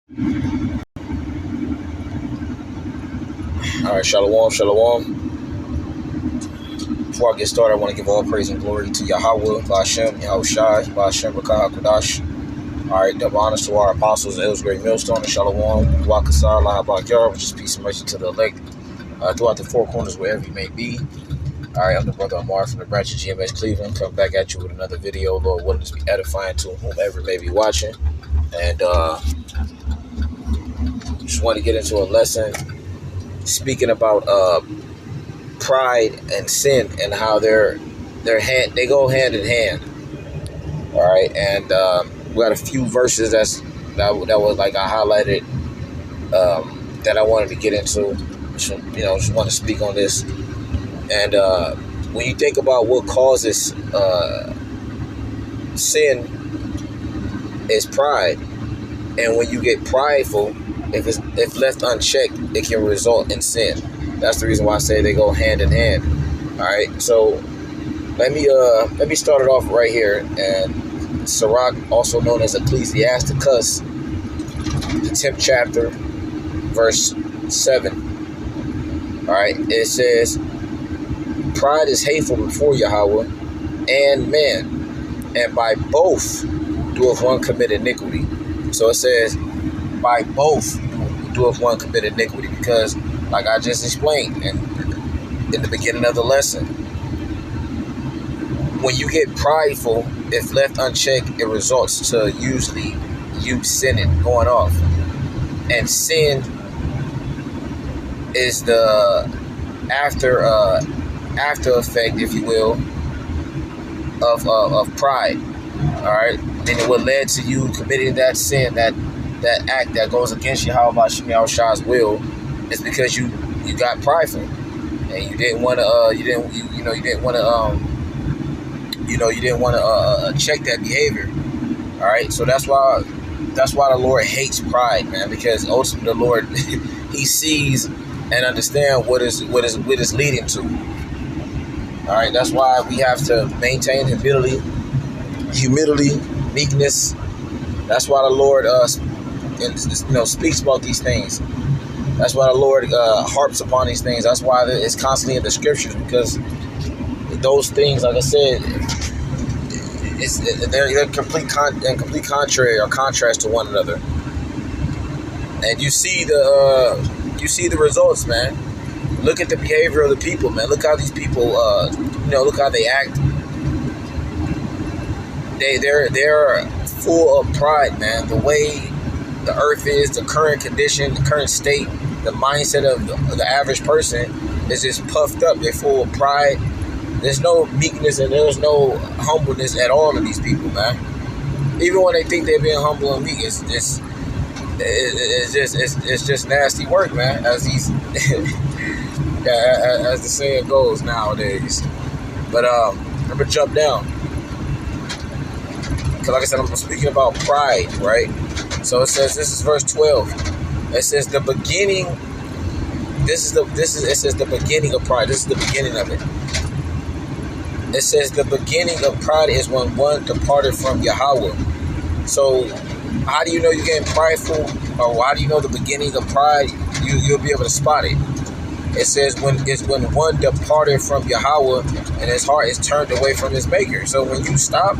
All right, shalom, shalom. Before I get started, I want to give all praise and glory to Yahweh, Ba'ashem, Yahushai, Ba'ashem, Rakah, HaKadosh. All right, double honors to our apostles, El's Great Millstone, and Shalom, Wakasar, Lahabakar, which is peace and mercy to the elect throughout the four corners, wherever you may be. All right, I'm the brother Amar from the branch of GMS Cleveland. Come back at you with another video. Lord, willing to be edifying to whomever may be watching. And just want to get into a lesson speaking about pride and sin and how they go hand in hand. All right, and we got a few verses that was like I highlighted that I wanted to get into. Just want to speak on this. And when you think about what causes sin, is pride. And when you get prideful, if left unchecked, it can result in sin. That's the reason why I say they go hand in hand. All right, so let me start it off right here. And Sirach, also known as Ecclesiasticus, the 10th chapter, verse 7. All right, it says, "Pride is hateful before Yahweh and man, and by both doeth one commit iniquity." So it says, by both doeth one commit iniquity, because, like I just explained in the beginning of the lesson, when you get prideful, if left unchecked, it results to usually you sinning, going off. And sin is the after effect, if you will, of pride. All right, then what led to you committing that sin, that act that goes against Yahweh Shai's will, is because you got prideful and you didn't want to you didn't want to check that behavior. All right, so that's why the Lord hates pride, man, because ultimately the Lord he sees and understands what is leading to. All right, that's why we have to maintain humility, meekness. That's why the Lord speaks about these things. That's why the Lord harps upon these things. That's why it's constantly in the scriptures, because those things, like I said, they're complete contrary or contrast to one another. And you see the results, man. Look at the behavior of the people, man. Look how these people, look how they act. They're full of pride, man. The way the earth is, the current condition, the current state, the mindset of the average person is just puffed up. They're full of pride. There's no meekness and there's no humbleness at all in these people, man. Even when they think they're being humble and meek, it's just nasty work, man. As as the saying goes nowadays. But I'm gonna jump down, because like I said, I'm speaking about pride, right? So it says, this is verse 12. It says the beginning. It says the beginning of pride. This is the beginning of it. It says the beginning of pride is when one departed from Yahweh. So how do you know you're getting prideful, or how do you know the beginning of pride? You'll be able to spot it. It says when one departed from Yahweh and his heart is turned away from his maker. So when you stop,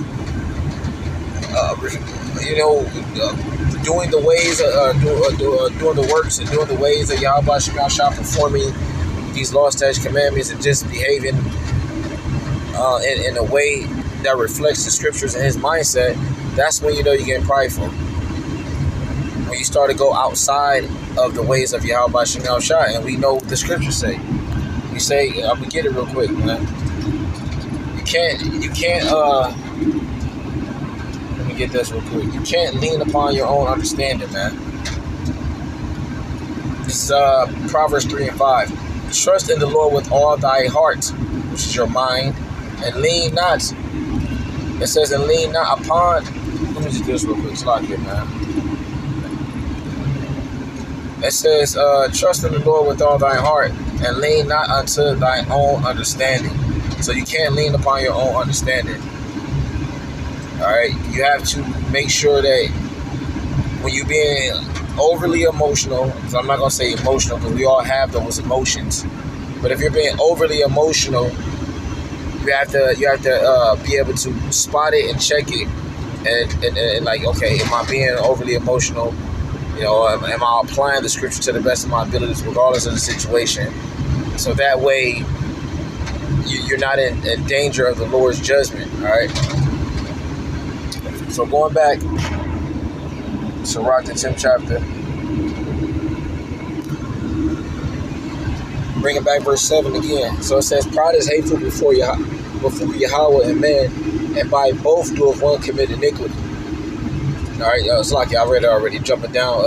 doing the ways, doing the works and doing the ways of Yahweh Shah, performing these laws, statutes, commandments, and just behaving in a way that reflects the scriptures and his mindset, that's when you know you're getting prideful. When you start to go outside of the ways of Yahweh Shah, and we know what the scriptures say. We say, I'm gonna get it real quick, man. You can't. Let me get this real quick. You can't lean upon your own understanding, man. This is Proverbs 3:5. Trust in the Lord with all thy heart, which is your mind, and lean not. It says, and lean not upon. Let me just do this real quick. It's a lot here, man. It says, trust in the Lord with all thy heart, and lean not unto thy own understanding. So you can't lean upon your own understanding. All right, you have to make sure that when you're being overly emotional, because I'm not gonna say emotional because we all have those emotions, but if you're being overly emotional, you have to be able to spot it and check it, and like, okay, am I being overly emotional? Am I applying the scripture to the best of my abilities, regardless of the situation? So that way, you're not in danger of the Lord's judgment. All right. So going back, Sirach, the 10th chapter, bring it back, verse 7 again. So it says, "Pride is hateful before Yahweh and man, and by both doeth one commit iniquity." All right, it's like I read it already. Jumping down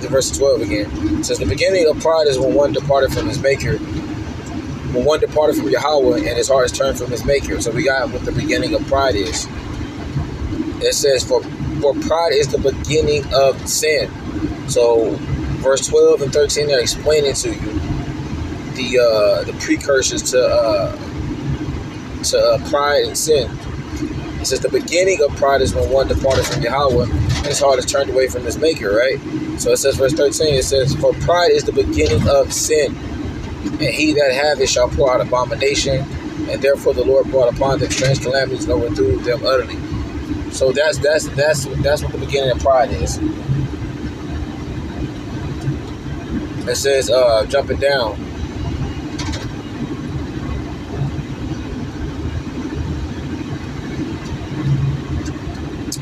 to verse 12 again. It says, "The beginning of pride is when one departed from his maker, when one departed from Yahweh, and his heart is turned from his maker." So we got what the beginning of pride is. It says, for pride is the beginning of sin. So verse 12 and 13 are explaining to you the precursors to pride and sin. It says the beginning of pride is when one departed from Yahweh and his heart is turned away from his maker, right? So it says, verse 13, it says, "For pride is the beginning of sin, and he that hath it shall pour out abomination, and therefore the Lord brought upon them strange calamities and overthrew them utterly." So that's what the beginning of pride is. It says, jumping down,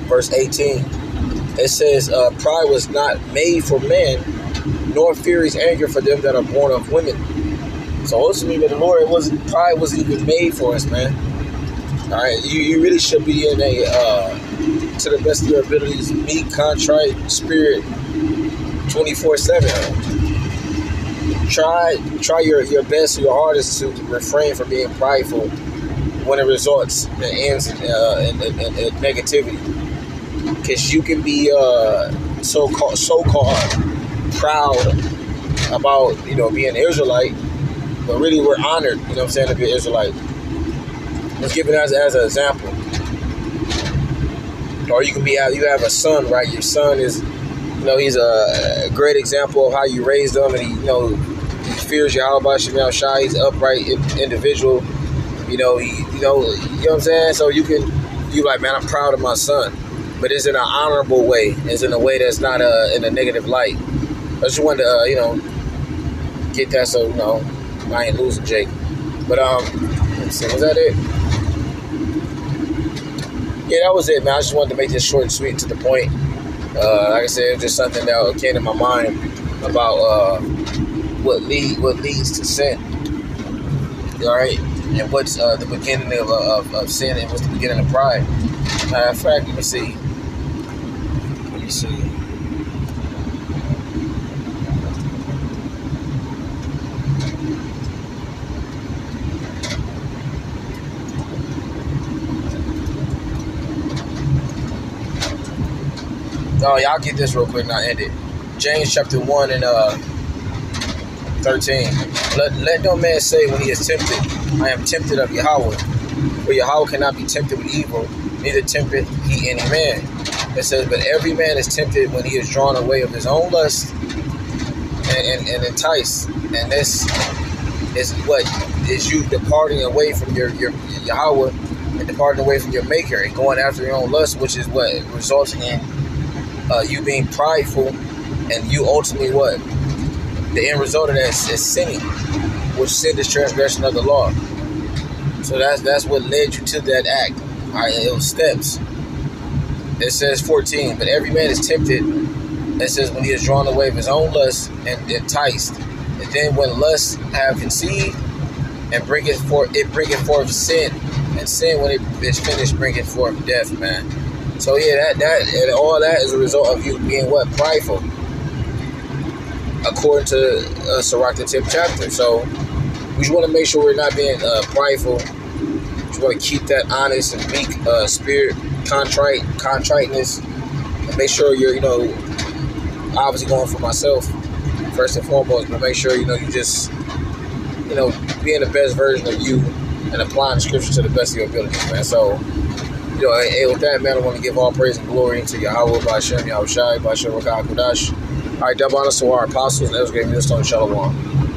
verse 18, it says, "Pride was not made for men, nor fury's anger for them that are born of women." So ultimately, the Lord, pride wasn't even made for us, man. All right, you really should be in a to the best of your abilities, meek, contrite spirit, 24/7. Try your best, your hardest to refrain from being prideful when it results and ends in negativity. Because you can be so-called proud about being an Israelite, but really we're honored, you know what I'm saying, to be an Israelite. Let's give it as an example. Or you have a son, right? Your son is, he's a great example of how you raised him, and he fears Yahweh Shem Shai. He's an upright individual. You know what I'm saying? So you like, man, I'm proud of my son, but it's in an honorable way. It's in a way that's not in a negative light. I just wanted to, get that so I ain't losing Jake. But let's see, was that it? Yeah, that was it, man. I just wanted to make this short and sweet and to the point. Like I said, it was just something that came to my mind about what leads to sin. All right, and what's the beginning of sin, and what's the beginning of pride. Matter of fact, let me see. Oh, yeah, I'll get this real quick and I'll end it. James chapter 1 and 13. Let no man say when he is tempted, "I am tempted of Yahweh." For Yahweh cannot be tempted with evil, neither tempteth he any man. It says, "But every man is tempted when he is drawn away of his own lust and enticed." And this is what is you departing away from your Yahweh and departing away from your Maker and going after your own lust, which is what resulting in you being prideful, and you ultimately what? The end result of that is sinning, which sin is transgression of the law. So that's what led you to that act. All right, it was steps. It says 14, "But every man is tempted," it says, "when he is drawn away of his own lust and enticed. And then when lust have conceived, and bringeth forth sin. And sin, when it is finished, bringeth forth death," man. So yeah, that and all that is a result of you being what? Prideful. According to Sirach, the 10th chapter. So we just want to make sure we're not being prideful. We just want to keep that honest and meek spirit, contriteness, and make sure you're, obviously going for myself first and foremost, but make sure, you just, being the best version of you and applying the scripture to the best of your abilities, man. So, with that, man, I want to give all praise and glory to Yahweh, Ba'ashem, Yahushai, Ba'ashem, Rakah, Kodash. All right, double honors to our apostles and those great millstone shalom.